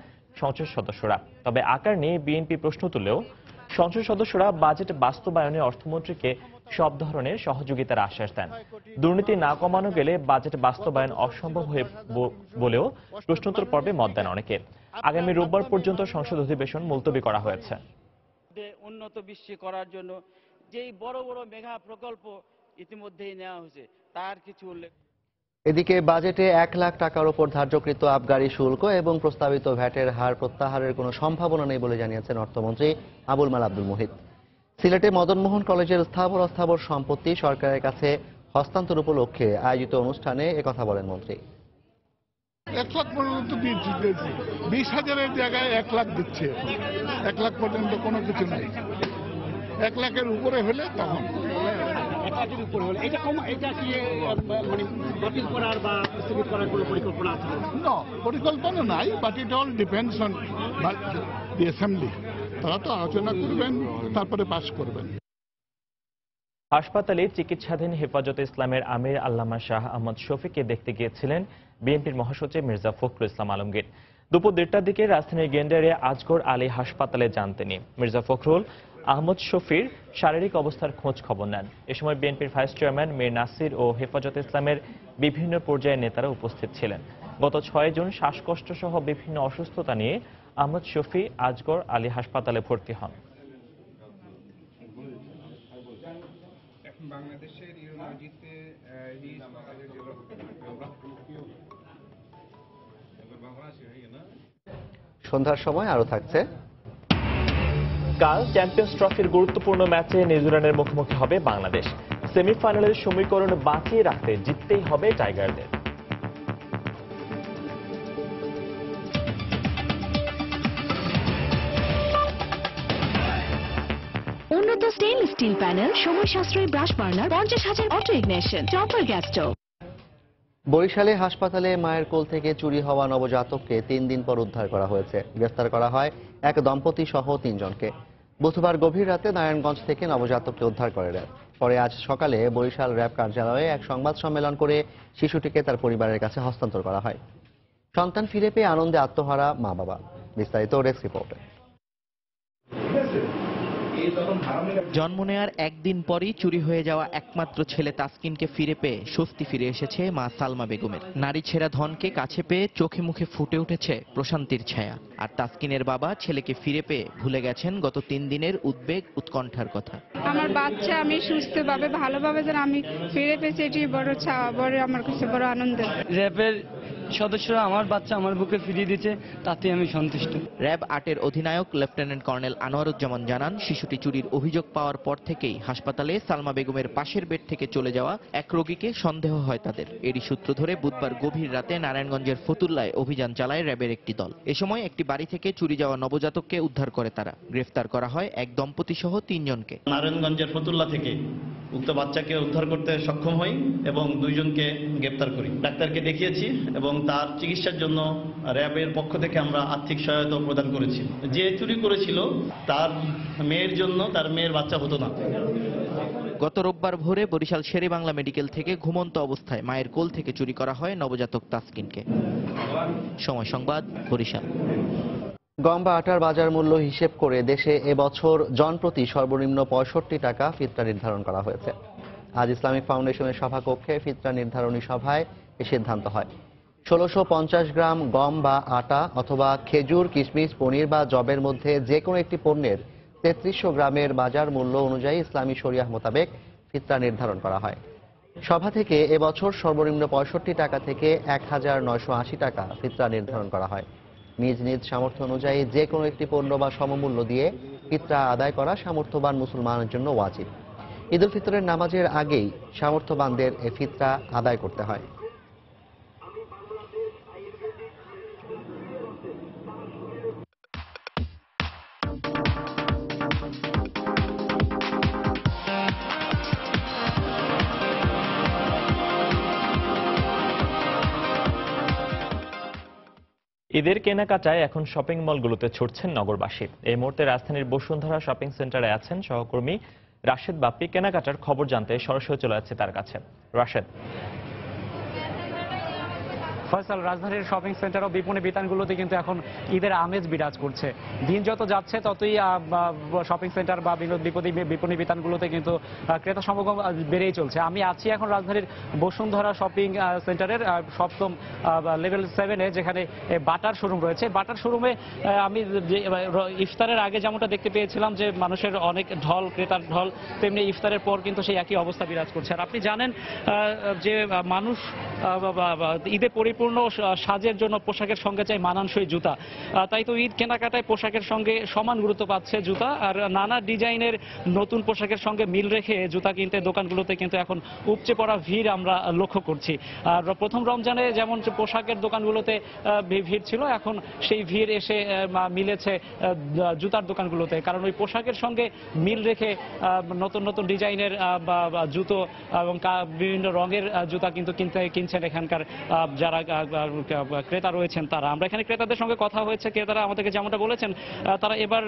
সংসদ সদস্যরা। তবে আকার নিয়ে বিএনপি প্রশ্ন তুললেও সংসদ সদস্যরা বাজেট বাস্তবায়নে অর্থমন্ত্রীকে সব ধরনের সহযোগিতার আশ্বাস দেন। দুর্নীতি না কমানো গেলে বাজেট বাস্তবায়ন অসম্ভব হয়ে বলেও প্রশ্নোত্তর পর্বে মত দেন অনেকে। আগামী রোববার পর্যন্ত সংসদ অধিবেশন মুলতবি করা হয়েছে। উন্নত বিশ্ব করার জন্য যেই বড় বড় মেগা প্রকল্প ইতিমধ্যেই নেওয়া হয়েছে তার কিছু উল্লেখ। এদিকে বাজেটে 1 লাখ টাকার উপর ধার্যকৃত আবগারি শুল্ক এবং প্রস্তাবিত ভ্যাটের হার প্রত্যাহারের কোনো সম্ভাবনা নেই বলে জানিয়েছেন অর্থমন্ত্রী আবুল মাল আব্দুল মুহিত। সিলেটে মদনমোহন কলেজের স্থাবর অস্থাবর সম্পত্তি সরকারের কাছে হস্তান্তর উপলক্ষে আয়োজিত অনুষ্ঠানে একথা বলেন মন্ত্রী। 1 লাখ পর্যন্ত দিয়েছে, 20,000-এর জায়গায় 1 লাখ দিচ্ছে। 1 লাখ পর্যন্ত কোনো কিছু নাই, 1 লাখের উপরে হলে তখন। 1 লাখের উপরে হলে এটা কি মানে বাতিল করার বা স্থগিত করার কোনো পরিকল্পনা আছে? না, পরিকল্পনা নাই, but it all depends on the assembly. তারা তো আলোচনা করবেন, তারপরে পাস করবেন। হাসপাতালে চিকিৎসাধীন হেফাজতে ইসলামের আমির আল্লামা শাহ আহমদ শফিকে দেখতে গিয়েছিলেন বিএনপির মহাসচিব মির্জা ফখরুল ইসলাম আলমগীর। দুপুর 1টার দিকে রাজধানীর গেন্ডারে আজগর আলী হাসপাতালে যান তিনি। মির্জা ফখরুল আহমদ শফির শারীরিক অবস্থার খোঁজ খবর নেন। এ সময় বিএনপির ভাইস চেয়ারম্যান মীর নাসির ও হেফাজতে ইসলামের বিভিন্ন পর্যায়ের নেতারা উপস্থিত ছিলেন। গত 6 জুন শ্বাসকষ্ট সহ বিভিন্ন অসুস্থতা নিয়ে আহমদ শফি আজগর আলী হাসপাতালে ভর্তি হন। সন্ধ্যার সময় আরো থাকছে। কাল চ্যাম্পিয়ন্স ট্রফির গুরুত্বপূর্ণ ম্যাচে নিউজিল্যান্ডের মুখোমুখি হবে বাংলাদেশ। সেমিফাইনালের সমীকরণ বাঁচিয়ে রাখতে জিততেই হবে টাইগারদের। উন্নত স্টেইনলেস স্টিল প্যানেল, সময় সাশ্রয়ী brush burner, 50,000 auto ignition, topper gas stove. বরিশালে হাসপাতালে মায়ের কোল থেকে চুরি হওয়া নবজাতককে 3 দিন পর উদ্ধার করা হয়েছে। গ্রেফতার করা হয় এক দম্পতি সহ 3 জনকে। বুধবার গভীর রাতে নারায়ণগঞ্জ থেকে নবজাতককে উদ্ধার করে র্যাব। পরে আজ সকালে বরিশাল র্যাব কার্যালয়ে এক সংবাদ সম্মেলন করে শিশুটিকে তার পরিবারের কাছে হস্তান্তর করা হয়। সন্তান ফিরে পেয়ে আনন্দে আত্মহারা মা বাবা। বিস্তারিত ডেস্ক রিপোর্টে। জন্ম নেয়ার একদিন পরই চুরি হয়ে যাওয়া একমাত্র ছেলে তাসকিনকে ফিরে পেয়ে স্বস্তি ফিরে এসেছে মা সালমা বেগমের। নারী ছেঁড়া ধনকে কাছে পেয়ে চোখে মুখে ফুটে উঠেছে প্রশান্তির ছায়া। আর তাসকিনের বাবা ছেলেকে ফিরে পেয়ে ভুলে গেছেন গত 3 দিনের উদ্বেগ উৎকণ্ঠার কথা। আমার বাচ্চা আমি সুস্থভাবে ভালোভাবে যেন আমি ফিরে পেয়েছি, এটি বড় চাওয়া, বড় আমার কাছে বড় আনন্দ। র্যাবের সদস্যরা আমার বাচ্চা আমার বুকে ফিরিয়ে দিয়েছে, তাতে আমি সন্তুষ্ট। র্যাব 8-এর অধিনায়ক লেফটেন্যান্ট কর্নেল আনোয়ারুজ্জামান জানান, শিশুটি চুরির অভিযোগ পাওয়ার পর থেকেই হাসপাতালে সালমা বেগমের পাশের বেড থেকে চলে যাওয়া এক রোগীকে সন্দেহ হয় তাদের। এরই সূত্র ধরে বুধবার গভীর রাতে নারায়ণগঞ্জের ফতুল্লায় অভিযান চালায় র্যাবের একটি দল। এ সময় একটি বাড়ি থেকে চুরি যাওয়া নবজাতককে উদ্ধার করে তারা। গ্রেফতার করা হয় এক দম্পতি সহ 3 জনকে। নারায়ণগঞ্জের ফতুল্লা থেকে উক্ত বাচ্চাকে উদ্ধার করতে সক্ষম হই এবং 2 জনকে গ্রেফতার করি। ডাক্তারকে দেখিয়েছি এবং তার চিকিৎসার জন্য র্যাবের পক্ষ থেকে আমরা আর্থিক সহায়তা প্রদান করেছি। যে চুরি করেছিল তার মেয়ের জন্য তার মেয়ের বাচ্চা হতো না। গত রোববার ভোরে বরিশাল শেরেবাংলা মেডিকেল থেকে ঘুমন্ত অবস্থায় মায়ের কোল থেকে চুরি করা হয় নবজাতক তাসকিনকে। সময় সংবাদ, বরিশাল। গম বা আটার বাজার মূল্য হিসেব করে দেশে এবছর জনপ্রতি সর্বনিম্ন 65 টাকা ফিতরা নির্ধারণ করা হয়েছে। আজ ইসলামিক ফাউন্ডেশনের সভাকক্ষে ফিতরা নির্ধারণী সভায় এ সিদ্ধান্ত হয়। 1650 গ্রাম গম বা আটা অথবা খেজুর, কিশমিশ, পনির বা জবের মধ্যে যে কোনো একটি পণ্যের 3300 গ্রামের বাজার মূল্য অনুযায়ী ইসলামী শরিয়াহ মোতাবেক ফিতরা নির্ধারণ করা হয়। সভা থেকে এবছর সর্বনিম্ন 65 টাকা থেকে 1980 টাকা ফিতরা নির্ধারণ করা হয়। নিজ নিজ সামর্থ্য অনুযায়ী যে কোনো একটি পণ্য বা সমমূল্য দিয়ে ফিতরা আদায় করা সামর্থ্যবান মুসলমানের জন্য ওয়াজিব। ঈদ উল ফিতরের নামাজের আগেই সামর্থ্যবানদের এ ফিতরা আদায় করতে হয়। ঈদের কেনাকাটায় এখন শপিং মলগুলোতে ছুটছেন নগরবাসী। এই মুহূর্তে রাজধানীর বসুন্ধরা শপিং সেন্টারে আছেন সহকর্মী রাশেদ বাপ্পি। কেনাকাটার খবর জানতে সরাসরি চলে যাচ্ছে তার কাছে। রাশেদ। ফয়সাল, রাজধানীর শপিং সেন্টার ও বিপণী বিতানগুলোতে কিন্তু এখন ঈদের আমেজ বিরাজ করছে। দিন যত যাচ্ছে ততই শপিং সেন্টার বা বিপণী বিতানগুলোতে কিন্তু ক্রেতা সমাগম বেড়েই চলছে। আমি আছি এখন রাজধানীর বসুন্ধরা শপিং সেন্টারের 7ম লেভেল 7-এ, যেখানে বাটার শোরুম রয়েছে। বাটার শোরুমে আমি ইফতারের আগে যেমনটা দেখতে পেয়েছিলাম যে মানুষের অনেক ঢল, ক্রেতার ঢল, তেমনি ইফতারের পর কিন্তু সেই একই অবস্থা বিরাজ করছে। আর আপনি জানেন যে মানুষ ঈদে পরিপূর্ণ পরিপূর্ণ সাজের জন্য পোশাকের সঙ্গে চাই মানানসই জুতা। তাই তো ঈদ কেনাকাটায় পোশাকের সঙ্গে সমান গুরুত্ব পাচ্ছে জুতা, আর নানা ডিজাইনের নতুন পোশাকের সঙ্গে মিল রেখে জুতা কিনতে দোকানগুলোতে কিন্তু এখন উপচে পড়া ভিড় আমরা লক্ষ্য করছি। আর প্রথম রমজানে যেমন পোশাকের দোকানগুলোতে ভিড় ছিল, এখন সেই ভিড় এসে মিলেছে জুতার দোকানগুলোতে, কারণ ওই পোশাকের সঙ্গে মিল রেখে নতুন নতুন ডিজাইনের জুতো এবং বিভিন্ন রঙের জুতা কিন্তু কিনছেন এখানকার যারা ক্রেতা রয়েছেন তারা। আমরা এখানে ক্রেতাদের সঙ্গে কথা হয়েছে, ক্রেতারা আমাদেরকে যেমনটা বলেছেন তারা এবার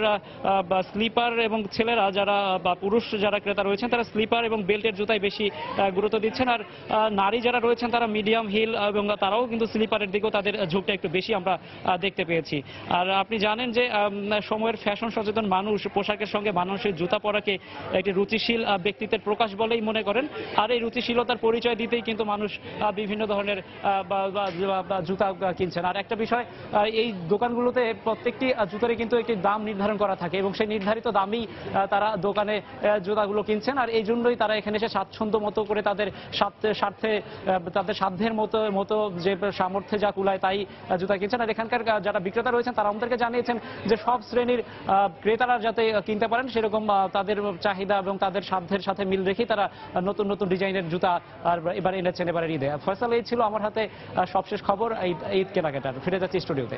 স্লিপার এবং ছেলেরা যারা বা পুরুষ যারা ক্রেতা রয়েছেন তারা স্লিপার এবং বেল্টের জুতায় বেশি গুরুত্ব দিচ্ছেন, আর নারী যারা রয়েছেন তারা মিডিয়াম হিল এবং তারাও কিন্তু স্লিপারের দিকেও তাদের ঝোঁকটা একটু বেশি আমরা দেখতে পেয়েছি। আর আপনি জানেন যে সময়ের ফ্যাশন সচেতন মানুষ পোশাকের সঙ্গে মানানসই জুতা পরাকে একটি রুচিশীল ব্যক্তিত্বের প্রকাশ বলেই মনে করেন, আর এই রুচিশীলতার পরিচয় দিতেই কিন্তু মানুষ বিভিন্ন ধরনের জুতা কিনছেন। আর একটা বিষয়, এই দোকানগুলোতে প্রত্যেকটি জুতারই কিন্তু একটি দাম নির্ধারণ করা থাকে এবং সেই নির্ধারিত দামেই তারা দোকানে জুতাগুলো কিনছেন, আর এই জন্যই তারা এখানে এসে স্বাচ্ছন্দ্য মতো করে তাদের সাধ্যের মতো যে সামর্থ্যে যা কুলায় তাই জুতা কিনছেন। আর এখানকার যারা বিক্রেতা রয়েছেন তারা আমাদেরকে জানিয়েছেন যে সব শ্রেণীর ক্রেতারা যাতে কিনতে পারেন সেরকম তাদের চাহিদা এবং তাদের সাধ্যের সাথে মিল রেখেই তারা নতুন নতুন ডিজাইনের জুতা এবার এনেছেন এবারের ঈদে। ফয়সাল, এই ছিল আমার হাতে সবশেষ খবর ঈদ কেনাকাটার। ফিরে যাচ্ছি স্টুডিওতে।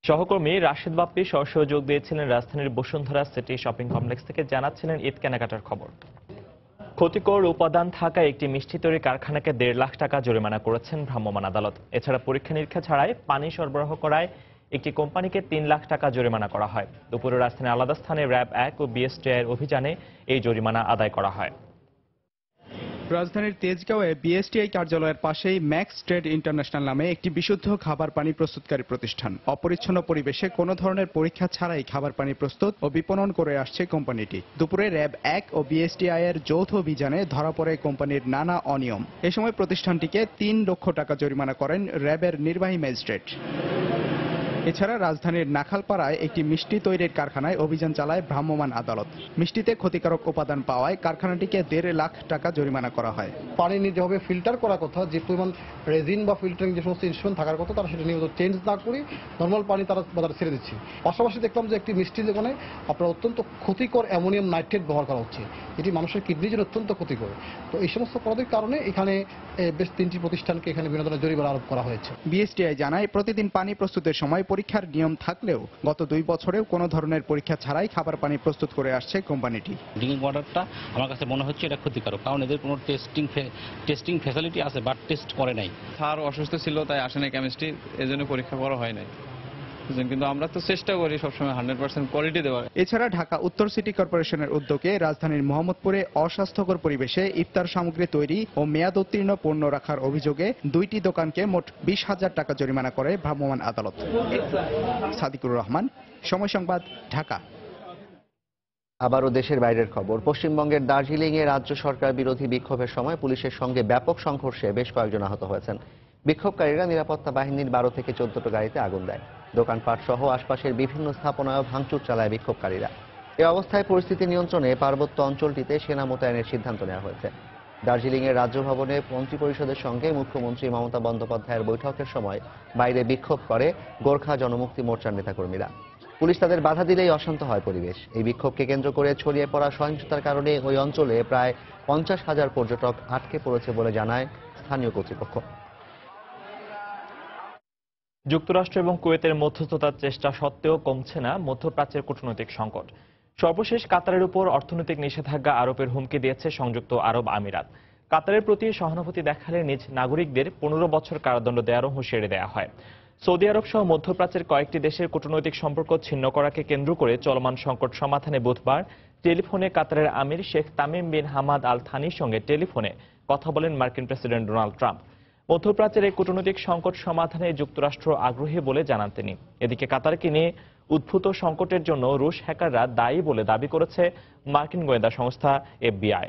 সহকর্মী রাশেদ বাপ্পি সরাসরি যোগ দিয়েছিলেন রাজধানীর বসুন্ধরা সিটি শপিং কমপ্লেক্স থেকে, জানাচ্ছিলেন ঈদ কেনাকাটার খবর। ক্ষতিকর উপাদান থাকা একটি মিষ্টি তৈরি কারখানাকে 1.5 লাখ টাকা জরিমানা করেছেন ভ্রাম্যমাণ আদালত। এছাড়া পরীক্ষা নিরীক্ষা ছাড়াই পানি সরবরাহ করায় একটি কোম্পানিকে 3 লাখ টাকা জরিমানা করা হয়। দুপুরে রাজধানীর আলাদা স্থানে র্যাব 1 ও বিএসটিআই এর অভিযানে এই জরিমানা আদায় করা হয়। রাজধানীর তেজগাঁওয়ে বিএসটিআই কার্যালয়ের পাশেই ম্যাক্স ট্রেড ইন্টারন্যাশনাল নামে একটি বিশুদ্ধ খাবার পানি প্রস্তুতকারী প্রতিষ্ঠান। অপরিচ্ছন্ন পরিবেশে কোনো ধরনের পরীক্ষা ছাড়াই খাবার পানি প্রস্তুত ও বিপণন করে আসছে কোম্পানিটি। দুপুরে র্যাব 1 ও বিএসটিআই এর যৌথ অভিযানে ধরা পড়ে কোম্পানির নানা অনিয়ম। এ সময় প্রতিষ্ঠানটিকে 3 লক্ষ টাকা জরিমানা করেন র্যাবের নির্বাহী ম্যাজিস্ট্রেট। এছাড়া রাজধানীর নাখালপাড়ায় একটি মিষ্টি তৈরির কারখানায় অভিযান চালায় ভ্রাম্যমাণ আদালত। মিষ্টিতে ক্ষতিকারক উপাদান পাওয়ায় কারখানাটিকে 1.5 লাখ টাকা জরিমানা করা হয়। পানি যেভাবে ফিল্টার করার কথা, যে পরিমাণ রেজিন বা ফিল্টারিং যে সমস্ত ইনস্ট্রুমেন্ট থাকার কথা তারা সেটা নিয়মিত চেঞ্জ না করে নর্মাল পানি তারা বাজারে ছেড়ে দিচ্ছে। পাশাপাশি দেখলাম যে একটি মিষ্টি দোকানে আপনার অত্যন্ত ক্ষতিকর অ্যামোনিয়াম নাইট্রেট ব্যবহার করা হচ্ছে, এটি মানুষের কিডনির জন্য অত্যন্ত ক্ষতিকর। তো এই সমস্ত অপরাধের কারণে এখানে বেশ 3টি প্রতিষ্ঠানকে এখানে বিভিন্ন ধরনের জরিমানা আরোপ করা হয়েছে। বিএসটিআই জানায় প্রতিদিন পানি প্রস্তুতের সময় পরীক্ষার নিয়ম থাকলেও গত 2 বছরেও কোনো ধরনের পরীক্ষা ছাড়াই খাবার পানি প্রস্তুত করে আসছে কোম্পানিটি। ড্রিঙ্কিং ওয়াটারটা আমার কাছে মনে হচ্ছে এটা ক্ষতিকারক, কারণ এদের কোনো টেস্টিং ফ্যাসিলিটি আছে বাট টেস্ট করে নাই। স্যার অসুস্থ ছিল তাই আসে নাই কেমিস্ট্রি, এজন্য পরীক্ষা করা হয় নাই, কিন্তু আমরা তো চেষ্টা করি সবসময় 100% কোয়ালিটি দেওয়ার। এছাড়া ঢাকা উত্তর সিটি কর্পোরেশনের উদ্যোগে রাজধানীর মোহাম্মদপুরে অস্বাস্থ্যকর পরিবেশে ইফতার সামগ্রী তৈরি ও মেয়াদ উত্তীর্ণ পণ্য রাখার অভিযোগে 2টি দোকানকে মোট 20,000 টাকা জরিমানা করে ভ্রাম্যমাণ আদালত। সাদিকুর রহমান, সময় সংবাদ, ঢাকা। আবারও দেশের বাইরের খবর। পশ্চিমবঙ্গের দার্জিলিংয়ে রাজ্য সরকার বিরোধী বিক্ষোভের সময় পুলিশের সঙ্গে ব্যাপক সংঘর্ষে বেশ কয়েকজন আহত হয়েছেন। বিক্ষোভকারীরা নিরাপত্তা বাহিনীর 12 থেকে 14টা গাড়িতে আগুন দেয়। দোকানপাট সহ আশপাশের বিভিন্ন স্থাপনায় ভাঙচুর চালায় বিক্ষোভকারীরা। এই অবস্থায় পরিস্থিতি নিয়ন্ত্রণে পার্বত্য অঞ্চলটিতে সেনা মোতায়েনের সিদ্ধান্ত নেওয়া হয়েছে। দার্জিলিংয়ের রাজ্য ভবনে মন্ত্রিপরিষদের সঙ্গে মুখ্যমন্ত্রী মমতা বন্দ্যোপাধ্যায়ের বৈঠকের সময় বাইরে বিক্ষোভ করে গোর্খা জনমুক্তি মোর্চার নেতাকর্মীরা। পুলিশ তাদের বাধা দিলেই অশান্ত হয় পরিবেশ। এই বিক্ষোভকে কেন্দ্র করে ছড়িয়ে পড়া সহিংসতার কারণে ওই অঞ্চলে প্রায় 50,000 পর্যটক আটকে পড়েছে বলে জানায় স্থানীয় কর্তৃপক্ষ। যুক্তরাষ্ট্র এবং কুয়েতের মধ্যস্থতার চেষ্টা সত্ত্বেও কমছে না মধ্যপ্রাচ্যের কূটনৈতিক সংকট। সর্বশেষ কাতারের উপর অর্থনৈতিক নিষেধাজ্ঞা আরোপের হুমকি দিয়েছে সংযুক্ত আরব আমিরাত। কাতারের প্রতি সহানুভূতি দেখালে নিজ নাগরিকদের 15 বছর কারাদণ্ড দেওয়ারও হুঁশিয়ারি দেওয়া হয়। সৌদি আরব সহ মধ্যপ্রাচ্যের কয়েকটি দেশের কূটনৈতিক সম্পর্ক ছিন্ন করাকে কেন্দ্র করে চলমান সংকট সমাধানে বুধবার টেলিফোনে কাতারের আমির Sheikh Tamim bin Hamad Al থানির সঙ্গে টেলিফোনে কথা বলেন মার্কিন প্রেসিডেন্ট ডোনাল্ড ট্রাম্প। মধ্যপ্রাচ্যের এই কূটনৈতিক সংকট সমাধানে যুক্তরাষ্ট্র আগ্রহী বলে জানান তিনি। এদিকে কাতারকে নিয়ে উদ্ভূত সংকটের জন্য রুশ হ্যাকাররা দায়ী বলে দাবি করেছে মার্কিন গোয়েন্দা সংস্থা FBI।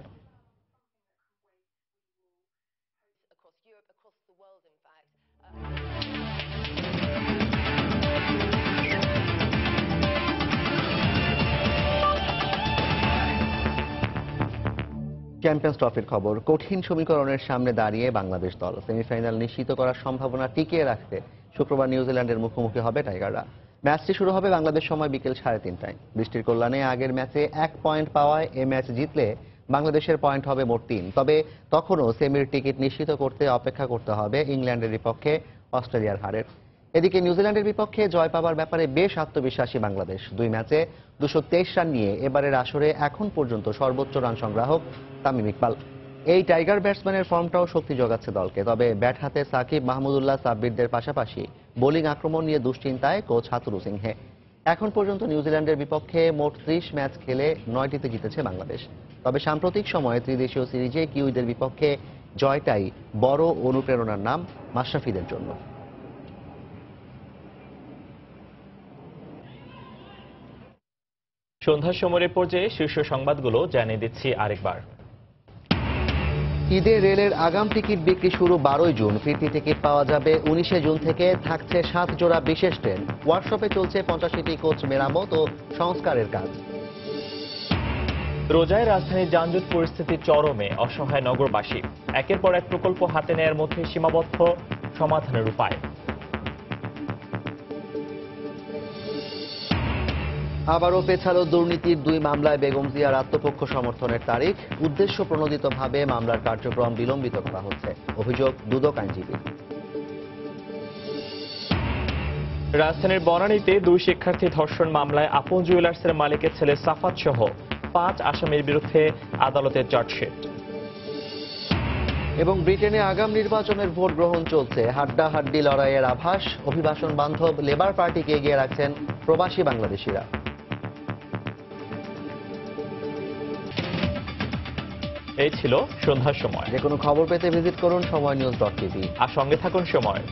চ্যাম্পিয়ন্স ট্রফির খবর। কঠিন সমীকরণের সামনে দাঁড়িয়ে বাংলাদেশ দল সেমিফাইনাল নিশ্চিত করার সম্ভাবনা টিকিয়ে রাখতে শুক্রবার নিউজিল্যান্ডের মুখোমুখি হবে টাইগাররা। ম্যাচটি শুরু হবে বাংলাদেশ সময় বিকেল 3:30টায়। বৃষ্টির কল্যাণে আগের ম্যাচে 1 পয়েন্ট পাওয়ায় এ ম্যাচ জিতলে বাংলাদেশের পয়েন্ট হবে মোট 3। তবে তখনও সেমির টিকিট নিশ্চিত করতে অপেক্ষা করতে হবে ইংল্যান্ডের বিপক্ষে অস্ট্রেলিয়ার হারের। এদিকে নিউজিল্যান্ডের বিপক্ষে জয় পাবার ব্যাপারে বেশ আত্মবিশ্বাসী বাংলাদেশ। 2 ম্যাচে 223 রান নিয়ে এবারের আসরে এখন পর্যন্ত সর্বোচ্চ রান সংগ্রাহক তামিম ইকবাল। এই টাইগার ব্যাটসম্যানের ফর্মটাও শক্তি যোগাচ্ছে দলকে। তবে ব্যাট হাতে সাকিব, মাহমুদুল্লাহ, সাব্বিরদের পাশাপাশি বোলিং আক্রমণ নিয়ে দুশ্চিন্তায় কোচ হাতুরু সিংহে। এখন পর্যন্ত নিউজিল্যান্ডের বিপক্ষে মোট 30 ম্যাচ খেলে 9টিতে জিতেছে বাংলাদেশ। তবে সাম্প্রতিক সময়ে ত্রিদেশীয় সিরিজে কিউইদের বিপক্ষে জয়টাই বড় অনুপ্রেরণার নাম মাশরাফিদের জন্য। সন্ধ্যার সময়ের পর্যায়ে শীর্ষ সংবাদগুলো জানিয়ে দিচ্ছি আরেকবার। ঈদে রেলের আগাম টিকিট বিক্রি শুরু 12 জুন। ফিরতি টিকিট পাওয়া যাবে 19 জুন থেকে। থাকছে 7 জোড়া বিশেষ ট্রেন। ওয়ার্কশপে চলছে 85টি কোচ মেরামত ও সংস্কারের কাজ। রোজায় রাজধানীর যানজট পরিস্থিতি চরমে, অসহায় নগরবাসী। একের পর এক প্রকল্প হাতে নেয়ার মধ্যে সীমাবদ্ধ সমাধানের উপায়। আবারও পেছালো দুর্নীতির 2 মামলায় বেগম জিয়ার আত্মপক্ষ সমর্থনের তারিখ। উদ্দেশ্য প্রণোদিতভাবে মামলার কার্যক্রম বিলম্বিত করা হচ্ছে, অভিযোগ দুদক আইনজীবী। রাজধানীর বনানীতে 2 শিক্ষার্থী ধর্ষণ মামলায় আপন জুয়েলার্সের মালিকের ছেলে সাফাত সহ 5 আসামির বিরুদ্ধে আদালতের চার্জশিট। এবং ব্রিটেনে আগাম নির্বাচনের ভোট গ্রহণ চলছে। হাড্ডাহাড্ডি লড়াইয়ের আভাস। অভিবাসন বান্ধব লেবার পার্টিকে এগিয়ে রাখছেন প্রবাসী বাংলাদেশিরা। এই ছিল সন্ধ্যার সময়। যে কোনো খবর পেতে ভিজিট করুন সময়নিউজ.tv আর সঙ্গে থাকুন সময়।